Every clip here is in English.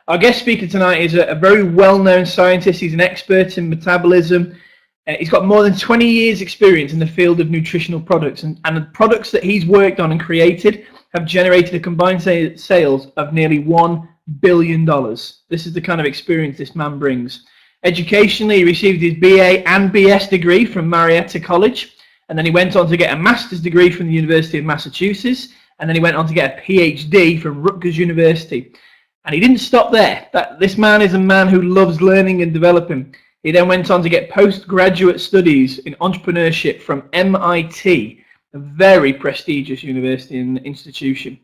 Our guest speaker tonight is a very well-known scientist. He's an expert in metabolism. He's got more than 20 years experience in the field of nutritional products, and the products that he's worked on and created have generated a combined sales of nearly $1 billion. This is the kind of experience this man brings. Educationally, he received his BA and BS degree from Marietta College, and then he went on to get a master's degree from the University of Massachusetts, and then he went on to get a PhD from Rutgers University. And he didn't stop there. This man is a man who loves learning and developing. He then went on to get postgraduate studies in entrepreneurship from MIT, a very prestigious university and institution.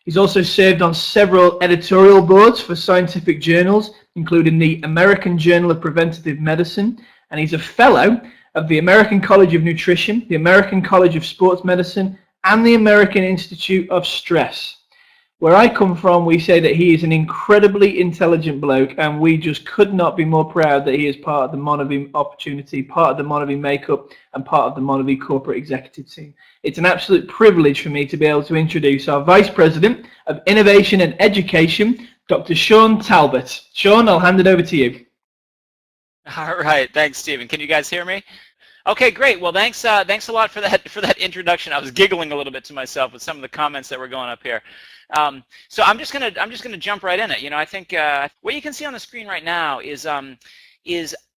He's also served on several editorial boards for scientific journals, including the American Journal of Preventive Medicine, and he's a fellow of the American College of Nutrition, the American College of Sports Medicine, and the American Institute of Stress. Where I come from, we say that he is an incredibly intelligent bloke, and we just could not be more proud that he is part of the monavie opportunity, part of the monavie makeup, and part of the monavie corporate executive team. It's an absolute privilege for me to be able to introduce our Vice President of Innovation and Education, Dr. Sean Talbot. Sean, I'll hand it over to you. All right, thanks, Stephen. Can you guys hear me? Okay, great. Well, thanks a lot for that introduction. I was giggling a little bit to myself with some of the comments that were going up here. So I'm just gonna jump right in it. You know, I think what you can see on the screen right now is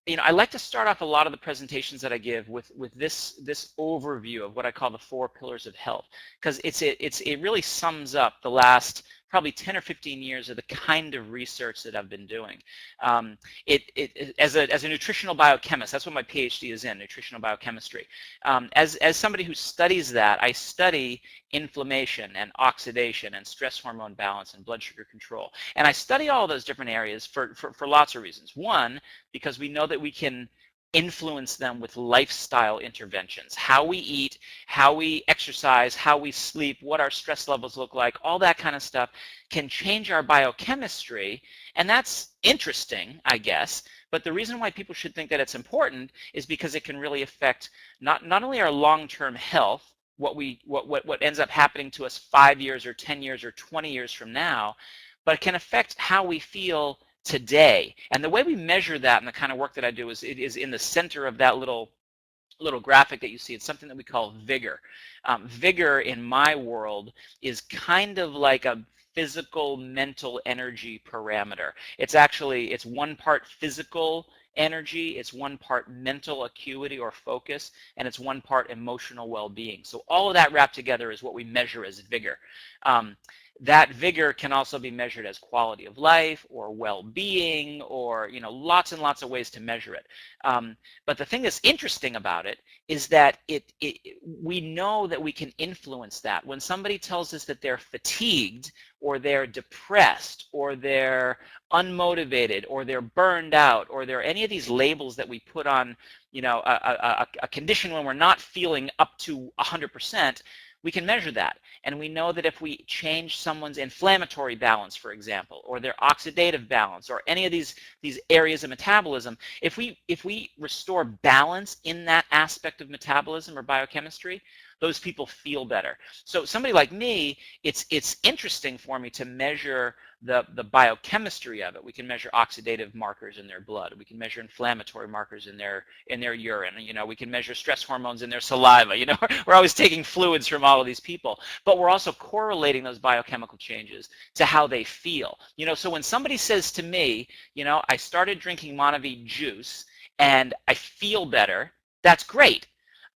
you know, I like to start off a lot of the presentations that I give with this overview of what I call the 4 pillars of health, because it really sums up the last probably 10 or 15 years of the kind of research that I've been doing. As a nutritional biochemist, that's what my PhD is in, nutritional biochemistry. As somebody who studies that, I study inflammation and oxidation and stress hormone balance and blood sugar control. And I study all those different areas for lots of reasons. One, because we know that we can influence them with lifestyle interventions. How we eat, how we exercise, how we sleep, what our stress levels look like, all that kind of stuff can change our biochemistry, and that's interesting, I guess. But the reason why people should think that it's important is because it can really affect not only our long-term health, what ends up happening to us 5 years or 10 years or 20 years from now, but it can affect how we feel today. And the way we measure that and the kind of work that I do is in the center of that little graphic that you see. It's something that we call vigor. Vigor in my world is kind of like a physical mental energy parameter. It's 1 part physical energy, it's 1 part mental acuity or focus, and it's 1 part emotional well-being. So all of that wrapped together is what we measure as vigor. That vigor can also be measured as quality of life or well-being, or lots and lots of ways to measure it. But the thing that's interesting about it is that we know that we can influence that. When somebody tells us that they're fatigued or they're depressed or they're unmotivated or they're burned out or there are any of these labels that we put on a condition when we're not feeling up to 100%, we can measure that. And we know that if we change someone's inflammatory balance, for example, or their oxidative balance, or any of these areas of metabolism, if we restore balance in that aspect of metabolism or biochemistry, those people feel better. So somebody like me, it's interesting for me to measure the biochemistry of it. We can measure oxidative markers in their blood. We can measure inflammatory markers in their urine. We can measure stress hormones in their saliva. We're always taking fluids from all of these people, but we're also correlating those biochemical changes to how they feel. So when somebody says to me, I started drinking monavie juice and I feel better, that's great.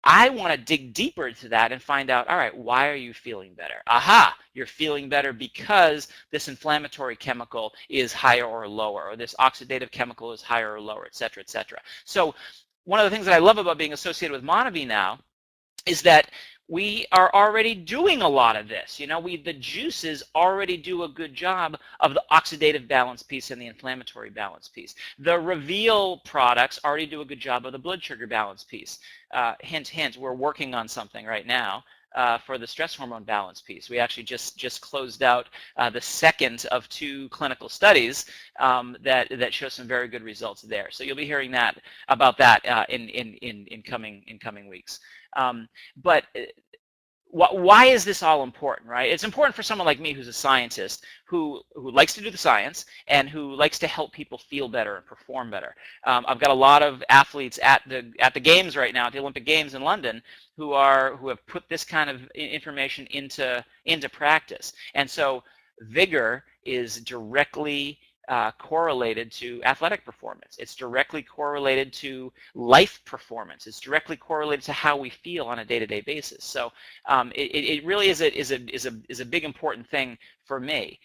I want to dig deeper into that and find out, all right, why are you feeling better? Aha, you're feeling better because this inflammatory chemical is higher or lower, or this oxidative chemical is higher or lower, et cetera, et cetera. So one of the things that I love about being associated with monavie now is that we are already doing a lot of this. The juices already do a good job of the oxidative balance piece and the inflammatory balance piece. The Reveal products already do a good job of the blood sugar balance piece. Hint, hint, we're working on something right now for the stress hormone balance piece. We actually just closed out the second of 2 clinical studies that show some very good results there. So you'll be hearing about that in coming weeks. But why is this all important, right? It's important for someone like me who's a scientist who likes to do the science and who likes to help people feel better and perform better. I've got a lot of athletes at the games right now, at the Olympic Games in London, who have put this kind of information into practice. And so vigor is directly correlated to athletic performance. It's directly correlated to life performance. It's directly correlated to how we feel on a day-to-day basis. So it really is a big important thing for me.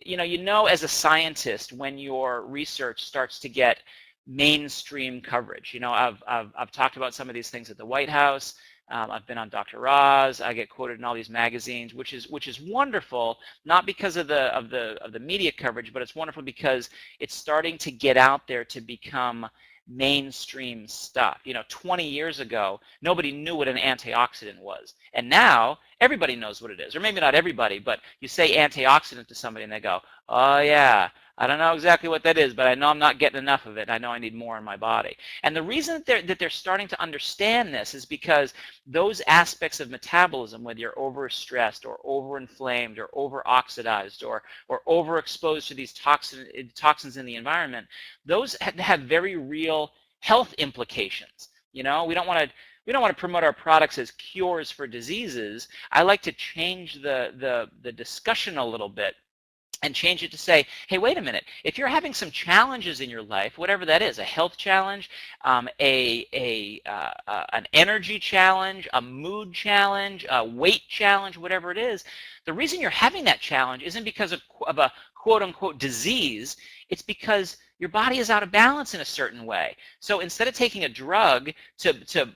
You know, as a scientist, when your research starts to get mainstream coverage. You know, I've talked about some of these things at the White House. I've been on Dr. Oz. I get quoted in all these magazines, which is wonderful, not because of the media coverage, but it's wonderful because it's starting to get out there to become mainstream stuff. You know, 20 years ago, nobody knew what an antioxidant was, and now everybody knows what it is. Or maybe not everybody, but you say antioxidant to somebody, and they go, "Oh yeah, I don't know exactly what that is, but I know I'm not getting enough of it. I know I need more in my body." And the reason that they're starting to understand this is because those aspects of metabolism, whether you're overstressed or overinflamed or overoxidized or overexposed to these toxins in the environment, those have very real health implications. You know, we don't want to promote our products as cures for diseases. I like to change the discussion a little bit and change it to say, hey, wait a minute, if you're having some challenges in your life, whatever that is, a health challenge, an energy challenge, a mood challenge, a weight challenge, whatever it is, the reason you're having that challenge isn't because of a quote-unquote disease. It's because your body is out of balance in a certain way. So instead of taking a drug to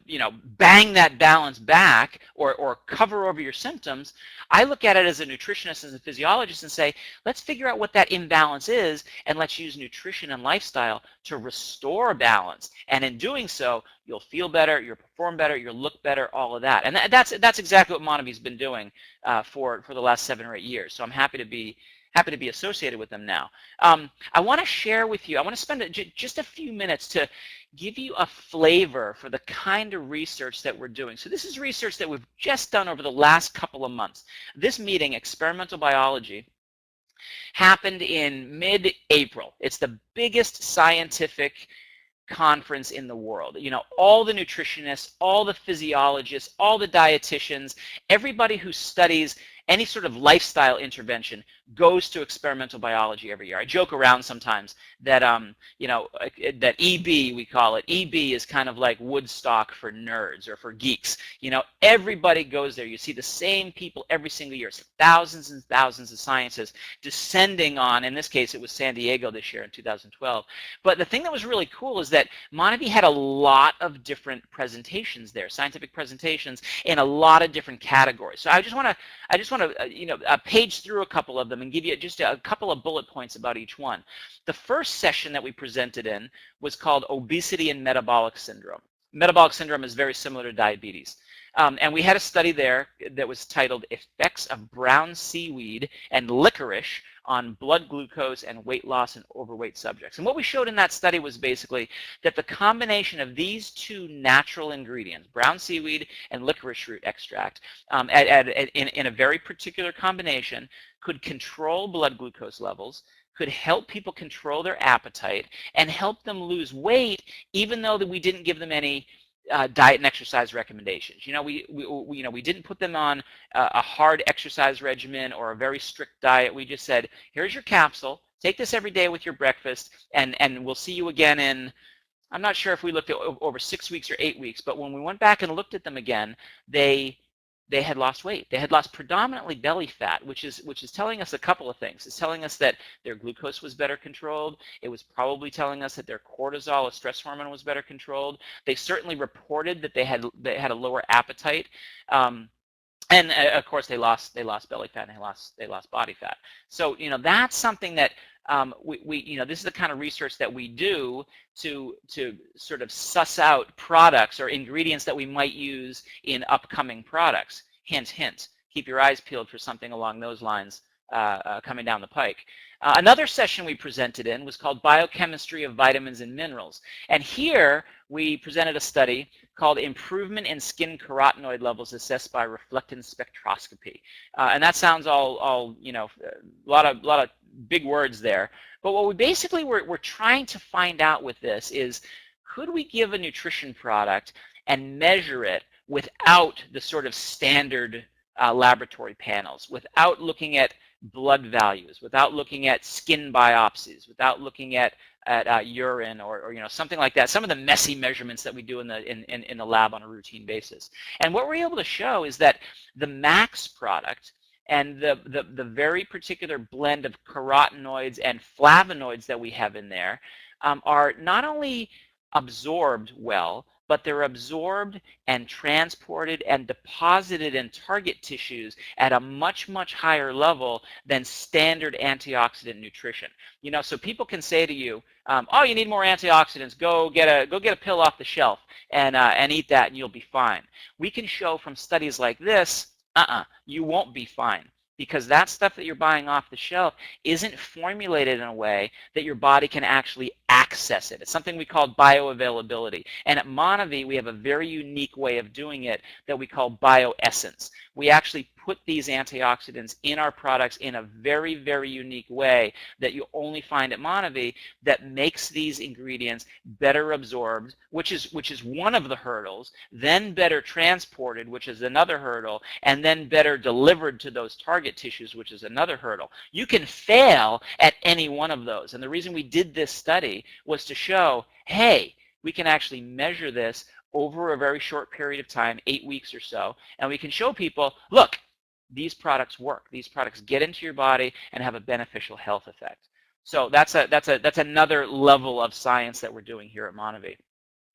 bang that balance back or cover over your symptoms, I look at it as a nutritionist, as a physiologist, and say, let's figure out what that imbalance is, and let's use nutrition and lifestyle to restore balance. And in doing so, you'll feel better, you'll perform better, you'll look better, all of that. And that's exactly what Monavie's been doing for the last 7 or 8 years. So I'm happy to be associated with them now. I want to share with you, I want to spend just a few minutes to give you a flavor for the kind of research that we're doing. So this is research that we've just done over the last couple of months. This meeting, Experimental Biology, happened in mid-April. It's the biggest scientific conference in the world. You know, all the nutritionists, all the physiologists, all the dietitians, everybody who studies any sort of lifestyle intervention goes to experimental biology every year. I joke around sometimes that that EB, we call it. EB is kind of like Woodstock for nerds or for geeks. You know, everybody goes there. You see the same people every single year. It's thousands and thousands of scientists descending on, in this case it was San Diego this year in 2012. But the thing that was really cool is that Monavie had a lot of different presentations there, scientific presentations in a lot of different categories. So I just want to page through a couple of them and give you just a couple of bullet points about each one. The first session that we presented in was called Obesity and Metabolic Syndrome. Metabolic syndrome is very similar to diabetes. And we had a study there that was titled Effects of Brown Seaweed and Licorice on Blood Glucose and Weight Loss in Overweight Subjects. And what we showed in that study was basically that the combination of these two natural ingredients, brown seaweed and licorice root extract, in a very particular combination, could control blood glucose levels, could help people control their appetite, and help them lose weight, even though that we didn't give them any diet and exercise recommendations. You know, we didn't put them on a hard exercise regimen or a very strict diet. We just said, here's your capsule, take this every day with your breakfast, and we'll see you again in, I'm not sure if we looked at over 6 weeks or 8 weeks, but when we went back and looked at them again, they had lost weight. They had lost predominantly belly fat, which is telling us a couple of things. It's telling us that their glucose was better controlled. It was probably telling us that their cortisol, a stress hormone, was better controlled. They certainly reported that they had a lower appetite. And of course, they lost belly fat and they lost body fat. So that's something that this is the kind of research that we do to sort of suss out products or ingredients that we might use in upcoming products. Hint, hint. Keep your eyes peeled for something along those lines coming down the pike. Another session we presented in was called Biochemistry of Vitamins and Minerals. And here we presented a study called Improvement in Skin Carotenoid Levels Assessed by Reflectance Spectroscopy. And that sounds all you know, a lot of big words there. But what we basically we're trying to find out with this is, could we give a nutrition product and measure it without the sort of standard laboratory panels, without looking at blood values, without looking at skin biopsies, without looking at urine or you know, something like that, some of the messy measurements that we do in the lab on a routine basis. And what we're able to show is that the Max product and the very particular blend of carotenoids and flavonoids that we have in there are not only absorbed well, but they're absorbed and transported and deposited in target tissues at a much, much higher level than standard antioxidant nutrition. You know, so people can say to you, oh, you need more antioxidants, go get a pill off the shelf and eat that and you'll be fine. We can show from studies like this, you won't be fine, because that stuff that you're buying off the shelf isn't formulated in a way that your body can actually access it. It's something we call bioavailability. And at Monavie, we have a very unique way of doing it that we call bioessence. We actually put these antioxidants in our products in a very, very unique way that you only find at Monavie, that makes these ingredients better absorbed, which is one of the hurdles, then better transported, which is another hurdle, and then better delivered to those target tissues, which is another hurdle. You can fail at any one of those. And the reason we did this study was to show, hey, we can actually measure this over a very short period of time, 8 weeks or so, and we can show people, look, these products work. These products get into your body and have a beneficial health effect. So that's another level of science that we're doing here at Monavie.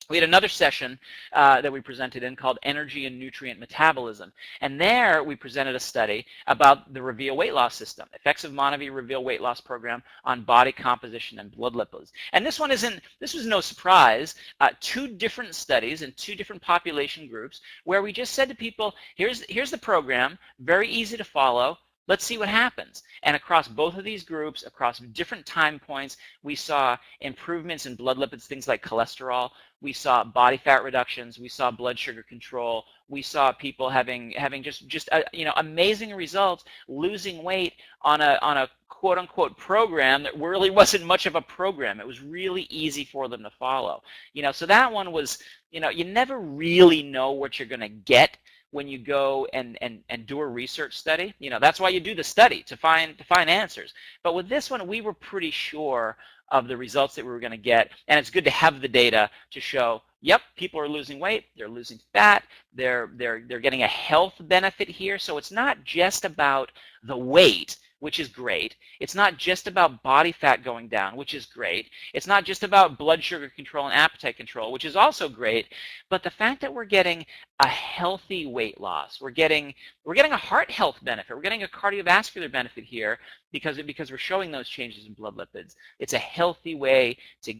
We had another session that we presented in called Energy and Nutrient Metabolism. And there we presented a study about the Reveal weight loss system, effects of Monavie Reveal weight loss program on body composition and blood lipids. And this was no surprise, 2 different studies in 2 different population groups where we just said to people, here's the program, very easy to follow. Let's see what happens. And across both of these groups, across different time points, we saw improvements in blood lipids, things like cholesterol. We saw body fat reductions. We saw blood sugar control. We saw people having just you know, amazing results, losing weight on a quote unquote program that really wasn't much of a program. It was really easy for them to follow. You know, so that one was, you know, you never really know what you're going to get when you go and do a research study. You know, that's why you do the study, to find answers. But with this one, we were pretty sure of the results that we were going to get, and it's good to have the data to show, yep, people are losing weight, they're losing fat, they're getting a health benefit here. So it's not just about the weight, which is great. It's not just about body fat going down, which is great. It's not just about blood sugar control and appetite control, which is also great. But the fact that we're getting a healthy weight loss, we're getting a heart health benefit, we're getting a cardiovascular benefit here because we're showing those changes in blood lipids. It's a healthy way to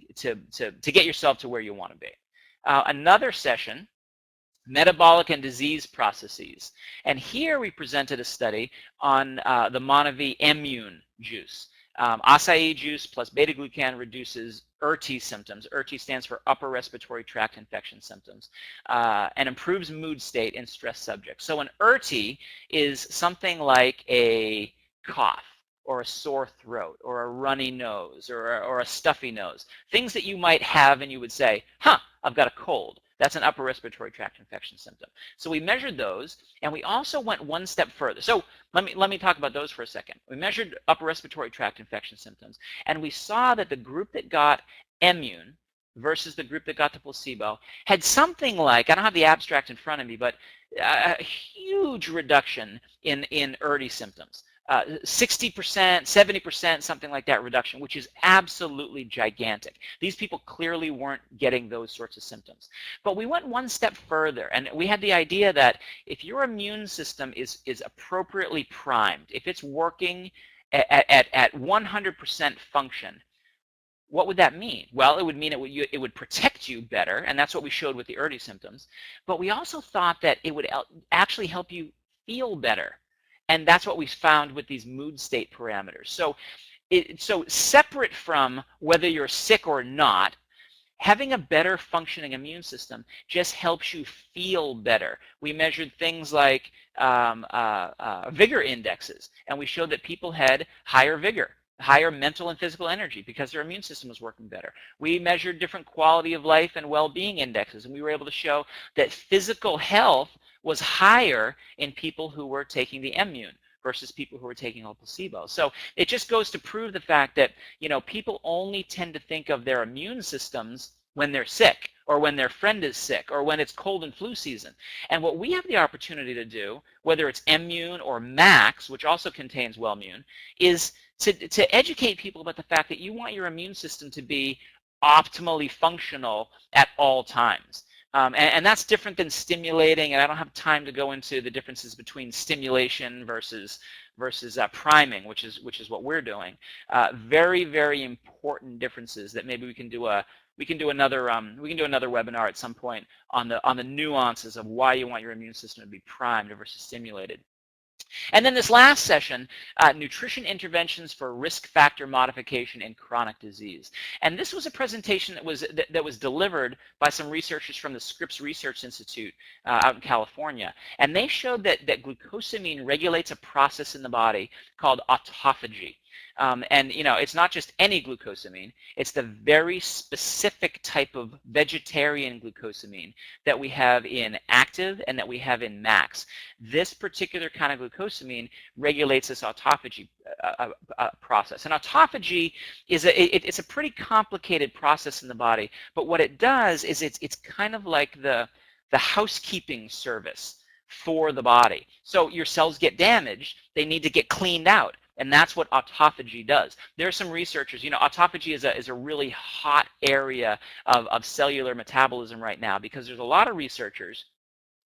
get yourself to where you want to be. Another session, metabolic and disease processes. And here we presented a study on the Monavie Immune juice. Acai juice plus beta-glucan reduces URTI symptoms. URTI stands for upper respiratory tract infection symptoms, and improves mood state in stress subjects. So an URTI is something like a cough, or a sore throat, or a runny nose, or a stuffy nose. Things that you might have and you would say, huh, I've got a cold. That's an upper respiratory tract infection symptom. So we measured those, and we also went one step further. So let me talk about those for a second. We measured upper respiratory tract infection symptoms, and we saw that the group that got Immune versus the group that got the placebo had something like, I don't have the abstract in front of me, but a huge reduction in URTI symptoms. 60%, 70%, something like that reduction, which is absolutely gigantic. These people clearly weren't getting those sorts of symptoms. But we went one step further, and we had the idea that if your immune system is appropriately primed, if it's working at 100% function, what would that mean? Well, it would mean it would protect you better, and that's what we showed with the URTI symptoms. But we also thought that it would actually help you feel better. And that's what we found with these mood state parameters. So separate from whether you're sick or not, having a better functioning immune system just helps you feel better. We measured things like vigor indexes, and we showed that people had higher vigor, higher mental and physical energy because their immune system was working better. We measured different quality of life and well-being indexes, and we were able to show that physical health was higher in people who were taking the immune versus people who were taking a placebo. So it just goes to prove the fact that, you know, people only tend to think of their immune systems when they're sick, or when their friend is sick, or when it's cold and flu season. And what we have the opportunity to do, whether it's Immune or Max, which also contains Wellmune, is to educate people about the fact that you want your immune system to be optimally functional at all times. And that's different than stimulating, and I don't have time to go into the differences between stimulation versus priming, which is what we're doing. Very, very important differences that maybe we can do another webinar at some point on the nuances of why you want your immune system to be primed versus stimulated. And then this last session, nutrition interventions for risk factor modification in chronic disease. And this was a presentation that was delivered by some researchers from the Scripps Research Institute out in California. And they showed that glucosamine regulates a process in the body called autophagy. And you know, it's not just any glucosamine, it's the very specific type of vegetarian glucosamine that we have in active and that we have in max. This particular kind of glucosamine regulates this autophagy process. And autophagy is it's a pretty complicated process in the body, but what it does is it's kind of like the housekeeping service for the body. So your cells get damaged, they need to get cleaned out. And that's what autophagy does. There are some researchers, you know, autophagy is a really hot area of cellular metabolism right now, because there's a lot of researchers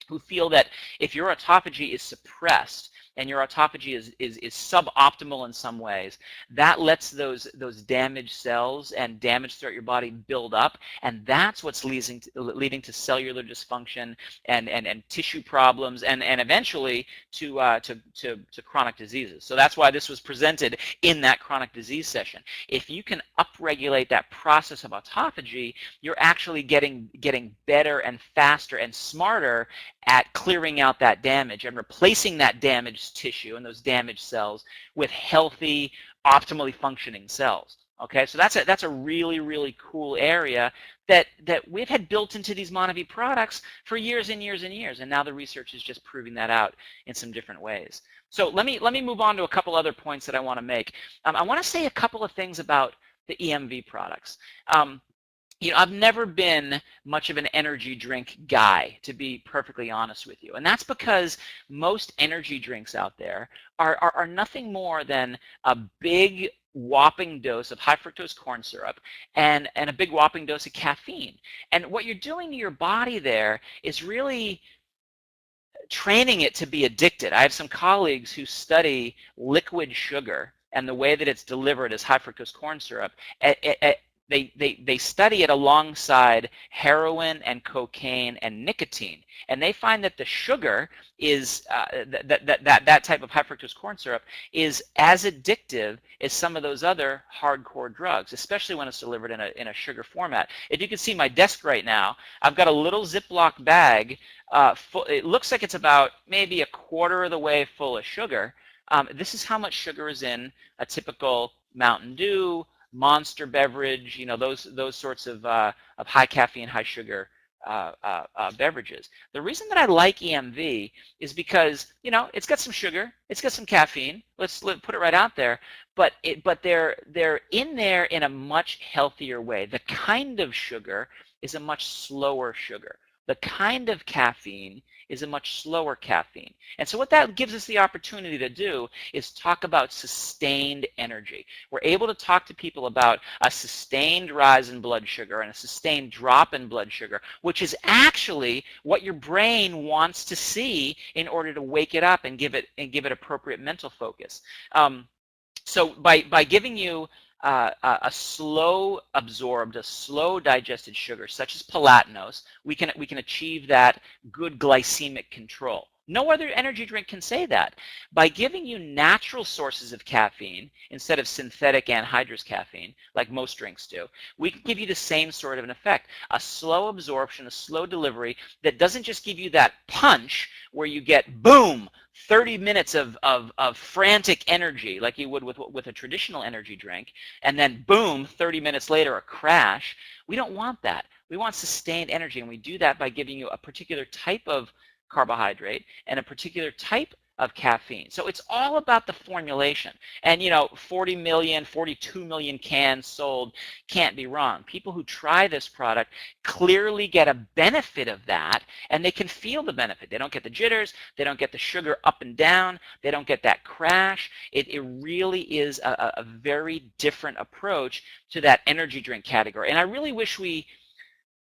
who feel that if your autophagy is suppressed and your autophagy is suboptimal in some ways, that lets those damaged cells and damage throughout your body build up, and that's what's leading to cellular dysfunction and tissue problems and eventually to chronic diseases. So that's why this was presented in that chronic disease session. If you can upregulate that process of autophagy, you're actually getting better and faster and smarter at clearing out that damage and replacing that damaged tissue and those damaged cells with healthy, optimally functioning cells. Okay, so that's a really, really cool area that we've had built into these monavie products for years and years and years, and now the research is just proving that out in some different ways. So let me move on to a couple other points that I want to make. I want to say a couple of things about the EMV products. You know, I've never been much of an energy drink guy, to be perfectly honest with you. And that's because most energy drinks out there are nothing more than a big whopping dose of high fructose corn syrup and a big whopping dose of caffeine. And what you're doing to your body there is really training it to be addicted. I have some colleagues who study liquid sugar and the way that it's delivered as high fructose corn syrup. They study it alongside heroin and cocaine and nicotine, and they find that the sugar is that type of high fructose corn syrup is as addictive as some of those other hardcore drugs, especially when it's delivered in a sugar format. If you can see my desk right now, I've got a little Ziploc bag. It looks like it's about maybe a quarter of the way full of sugar. This is how much sugar is in a typical Mountain Dew, Monster beverage, you know, those sorts of high caffeine, high sugar beverages. The reason that I like EMV is because, you know, it's got some sugar, it's got some caffeine. Let's put it right out there, but they're in there in a much healthier way. The kind of sugar is a much slower sugar. The kind of caffeine is a much slower caffeine. And so what that gives us the opportunity to do is talk about sustained energy. We're able to talk to people about a sustained rise in blood sugar and a sustained drop in blood sugar, which is actually what your brain wants to see in order to wake it up and give it appropriate mental focus. So by giving you a slow absorbed, a slow digested sugar, such as palatinose, we can achieve that good glycemic control. No other energy drink can say that. By giving you natural sources of caffeine instead of synthetic anhydrous caffeine, like most drinks do, we can give you the same sort of an effect. A slow absorption, a slow delivery that doesn't just give you that punch where you get, boom, 30 minutes of frantic energy like you would with a traditional energy drink, and then boom, 30 minutes later, a crash. We don't want that. We want sustained energy, and we do that by giving you a particular type of carbohydrate and a particular type of caffeine. So it's all about the formulation. And 40 million, 42 million cans sold can't be wrong. People who try this product clearly get a benefit of that, and they can feel the benefit. They don't get the jitters, they don't get the sugar up and down, they don't get that crash. It really is a very different approach to that energy drink category. And I really wish we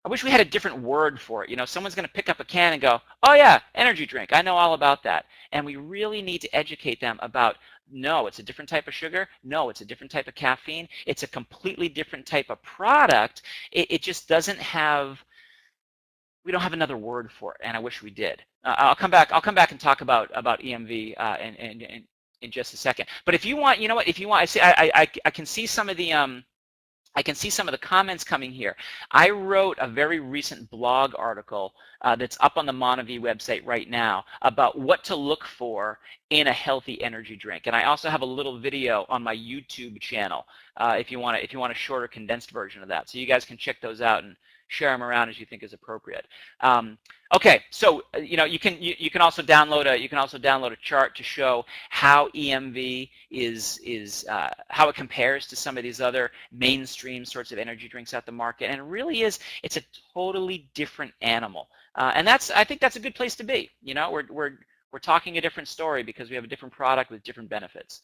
had a different word for it. Someone's going to pick up a can and go, oh yeah, energy drink, I know all about that. And we really need to educate them about, no, it's a different type of sugar. No, it's a different type of caffeine. It's a completely different type of product. It just doesn't have, we don't have another word for it, and I wish we did. I'll come back and talk about EMV in just a second. But if you want, if you want, I can see some of the I can see some of the comments coming here. I wrote a very recent blog article that's up on the monavie website right now about what to look for in a healthy energy drink. And I also have a little video on my YouTube channel if you want a shorter, condensed version of that. So you guys can check those out and share them around as you think is appropriate. Okay, so you can also download a chart to show how EMV is how it compares to some of these other mainstream sorts of energy drinks out the market, and it really is, it's a totally different animal, and I think that's a good place to be. We're talking a different story because we have a different product with different benefits.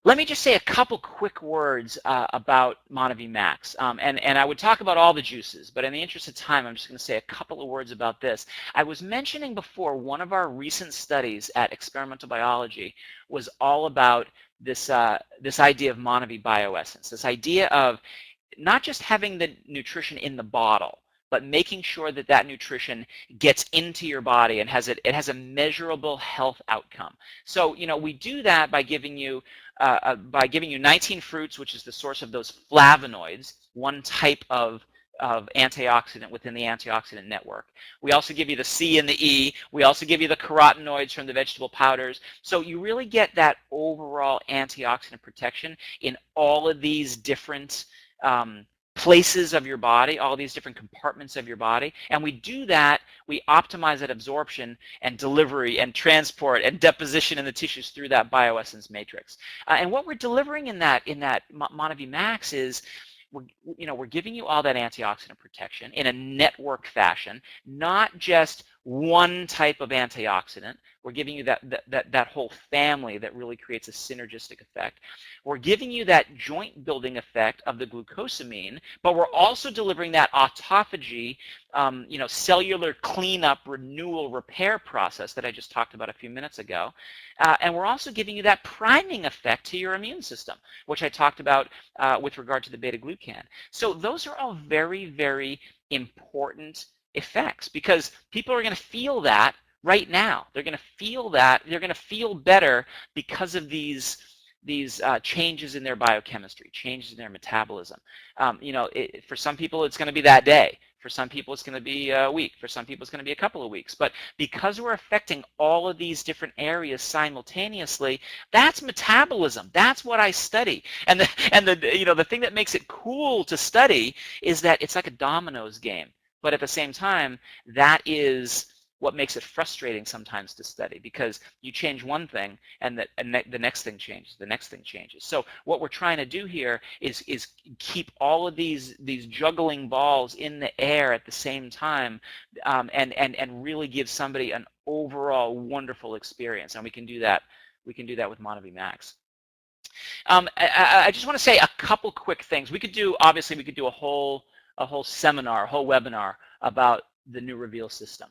Let me just say a couple quick words about monavie Max. And I would talk about all the juices, but in the interest of time, I'm just going to say a couple of words about this. I was mentioning before, one of our recent studies at Experimental Biology was all about this idea of monavie bioessence, this idea of not just having the nutrition in the bottle, but making sure that that nutrition gets into your body and it has a measurable health outcome. So we do that by giving you 19 fruits, which is the source of those flavonoids, one type of antioxidant within the antioxidant network. We also give you the C and the E. We also give you the carotenoids from the vegetable powders. So you really get that overall antioxidant protection in all of these different places of your body, all these different compartments of your body. And we do that, we optimize that absorption and delivery and transport and deposition in the tissues through that bioessence matrix. And what we're delivering in that monavie Max is we're giving you all that antioxidant protection in a network fashion, not just one type of antioxidant. We're giving you that whole family that really creates a synergistic effect. We're giving you that joint building effect of the glucosamine, but we're also delivering that autophagy, cellular cleanup, renewal, repair process that I just talked about a few minutes ago. And we're also giving you that priming effect to your immune system, which I talked about with regard to the beta-glucan. So those are all very, very important effects because people are going to feel that right now. They're going to feel that. They're going to feel better because of these changes in their biochemistry, changes in their metabolism. For some people, it's going to be that day. For some people, it's going to be a week. For some people, it's going to be a couple of weeks. But because we're affecting all of these different areas simultaneously, that's metabolism. That's what I study. And the thing that makes it cool to study is that it's like a dominoes game. But at the same time, that is what makes it frustrating sometimes to study, because you change one thing and the next thing changes, the next thing changes. So what we're trying to do here is keep all of these juggling balls in the air at the same time, and really give somebody an overall wonderful experience. And we can do that with monavie Max. I just want to say a couple quick things. We could do a whole seminar, a whole webinar about the new Reveal system.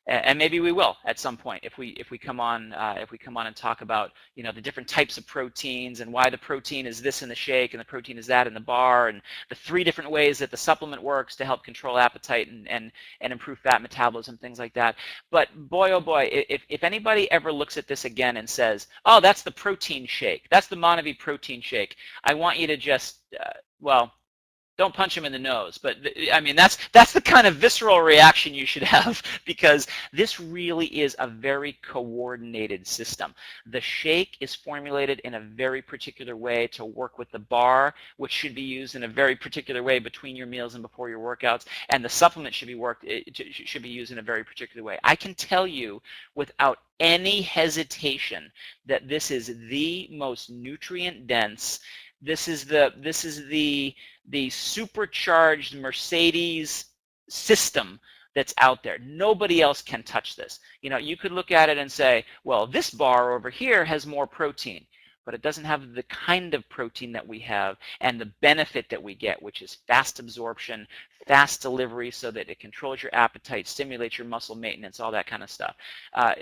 and maybe we will at some point if we come on and talk about, you know, the different types of proteins and why the protein is this in the shake and the protein is that in the bar, and the 3 different ways that the supplement works to help control appetite and improve fat metabolism, things like that. But boy, oh boy, if anybody ever looks at this again and says, oh, that's the protein shake, that's the monavie protein shake, I want you to just well, don't punch him in the nose, but I mean, that's the kind of visceral reaction you should have, because this really is a very coordinated system. The shake is formulated in a very particular way to work with the bar, which should be used in a very particular way between your meals and before your workouts, and the supplement should be used in a very particular way. I can tell you without any hesitation that this is the most nutrient dense. This is the supercharged Mercedes system that's out there. Nobody else can touch this. You know, you could look at it and say, well, this bar over here has more protein, but it doesn't have the kind of protein that we have and the benefit that we get, which is fast absorption, fast delivery so that it controls your appetite, stimulates your muscle maintenance, all that kind of stuff.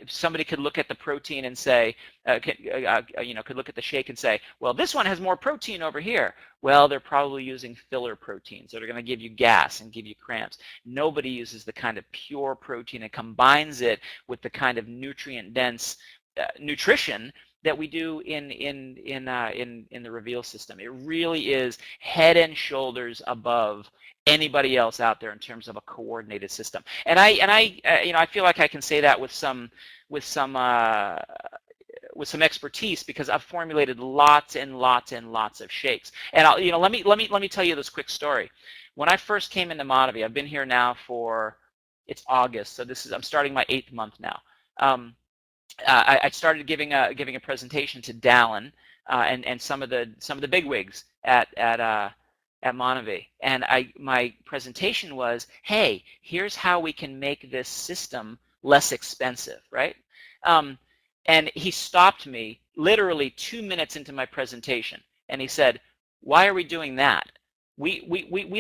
Somebody could look at the protein and say, could look at the shake and say, well, this one has more protein over here. Well, they're probably using filler proteins that are going to give you gas and give you cramps. Nobody uses the kind of pure protein and combines it with the kind of nutrient-dense nutrition that we do in the Reveal system. It really is head and shoulders above anybody else out there in terms of a coordinated system. And I feel like I can say that with some expertise, because I've formulated lots and lots and lots of shakes. And let me tell you this quick story. When I first came into monavie, I've been here now for, it's August, so I'm starting my 8th month now. I started giving a presentation to Dallin and some of the bigwigs at monavie, and my presentation was, hey, here's how we can make this system less expensive, right? And he stopped me literally 2 minutes into my presentation, and he said, why are we doing that? We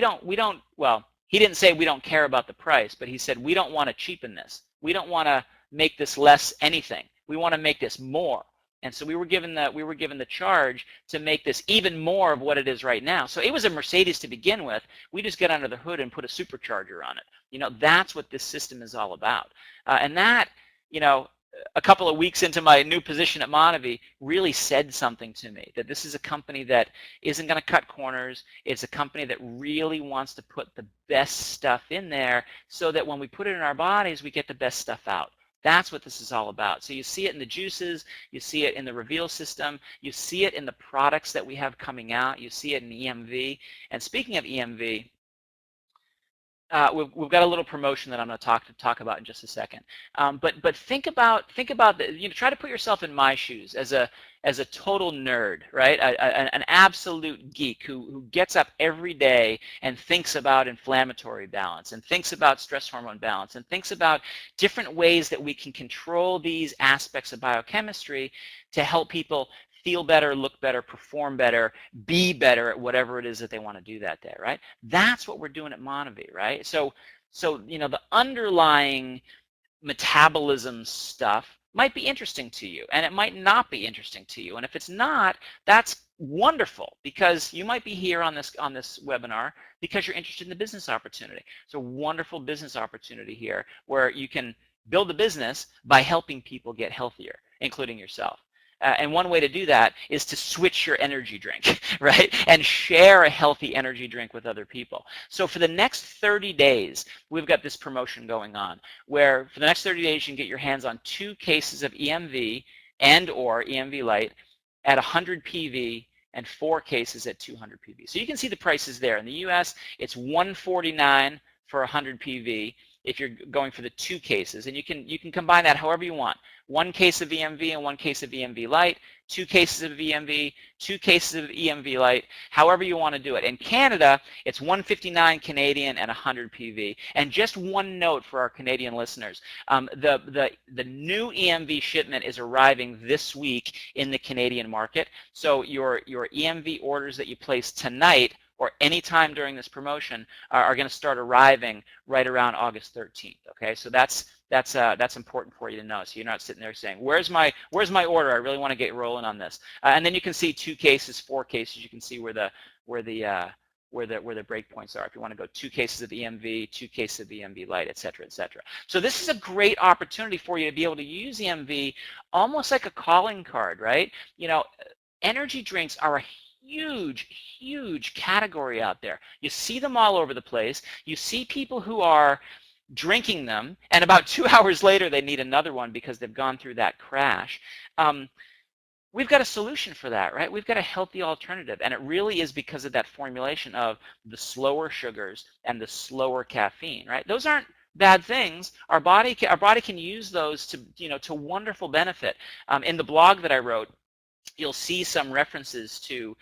don't, well, he didn't say we don't care about the price, but he said we don't want to cheapen this. We don't want to make this less anything. We want to make this more. And so we were given the charge to make this even more of what it is right now. So it was a Mercedes to begin with. We just got under the hood and put a supercharger on it. You know, that's what this system is all about. And that, you know, a couple of weeks into my new position at monavie really said something to me, that this is a company that isn't going to cut corners. It's a company that really wants to put the best stuff in there so that when we put it in our bodies, we get the best stuff out. That's what this is all about. So you see it in the juices, you see it in the Reveal system, you see it in the products that we have coming out, you see it in EMV. And speaking of EMV, we've got a little promotion that I'm going to talk about in just a second. But think about try to put yourself in my shoes as a total nerd, right? An absolute geek who gets up every day and thinks about inflammatory balance and thinks about stress hormone balance and thinks about different ways that we can control these aspects of biochemistry to help people feel better, look better, perform better, be better at whatever it is that they want to do that day, right? That's what we're doing at monavie, right? So you know, the underlying metabolism stuff might be interesting to you, and it might not be interesting to you. And if it's not, that's wonderful, because you might be here on this webinar because you're interested in the business opportunity. It's a wonderful business opportunity here where you can build a business by helping people get healthier, including yourself. And one way to do that is to switch your energy drink, right? And share a healthy energy drink with other people. So for the next 30 days, we've got this promotion going on where for the next 30 days, you can get your hands on 2 cases of EMV and or EMV Light at 100 PV and 4 cases at 200 PV. So you can see the prices there. In the US, it's $149 for 100 PV if you're going for the 2 cases, and you can combine that however you want. 1 case of EMV and 1 case of EMV Light, 2 cases of EMV, 2 cases of EMV Light, however you want to do it. In Canada, it's $159 Canadian and 100 PV. And just one note for our Canadian listeners, the new EMV shipment is arriving this week in the Canadian market. So your EMV orders that you place tonight or any time during this promotion are going to start arriving right around August 13th. Okay, so that's that's important for you to know. So you're not sitting there saying, where's my order? I really want to get rolling on this. And then you can see 2 cases, 4 cases. You can see where the breakpoints are. If you want to go 2 cases of EMV, 2 cases of EMV light, et cetera, et cetera. So this is a great opportunity for you to be able to use EMV almost like a calling card, right? You know, energy drinks are a huge category out there. You see them all over the place. You see people who are drinking them, and about 2 hours later they need another one because they've gone through that crash. We've got a solution for that, right? We've got a healthy alternative, and it really is because of that formulation of the slower sugars and the slower caffeine, right? Those aren't bad things. Our body can use those to, you know, to wonderful benefit. In the blog that I wrote, you'll see some references to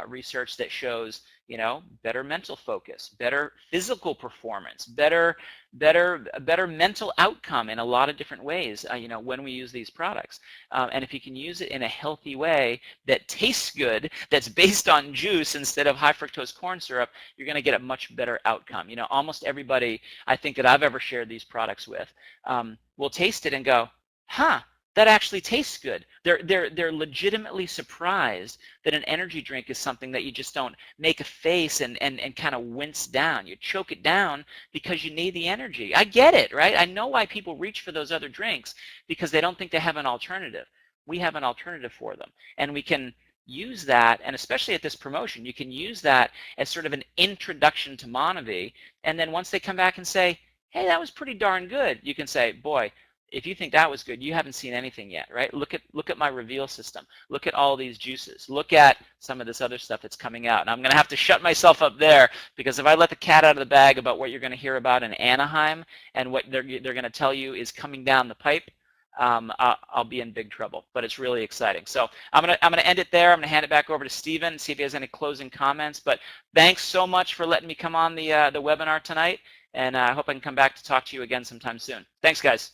research that shows, you know, better mental focus, better physical performance, better mental outcome in a lot of different ways, you know, when we use these products. And if you can use it in a healthy way that tastes good, that's based on juice instead of high fructose corn syrup, you're going to get a much better outcome. You know, almost everybody I think that I've ever shared these products with will taste it and go, huh, that actually tastes good. They're legitimately surprised that an energy drink is something that you just don't make a face and kind of wince down. You choke it down because you need the energy. I get it, right? I know why people reach for those other drinks, because they don't think they have an alternative. We have an alternative for them, and we can use that, and especially at this promotion, you can use that as sort of an introduction to monavie, and then once they come back and say, hey, that was pretty darn good, you can say, boy, if you think that was good, you haven't seen anything yet, right? Look at my reveal system. Look at all these juices. Look at some of this other stuff that's coming out. And I'm going to have to shut myself up there, because if I let the cat out of the bag about what you're going to hear about in Anaheim and what they're going to tell you is coming down the pipe, I'll be in big trouble. But it's really exciting. So I'm going to end it there. I'm going to hand it back over to Stephen and see if he has any closing comments. But thanks so much for letting me come on the webinar tonight, and I hope I can come back to talk to you again sometime soon. Thanks, guys.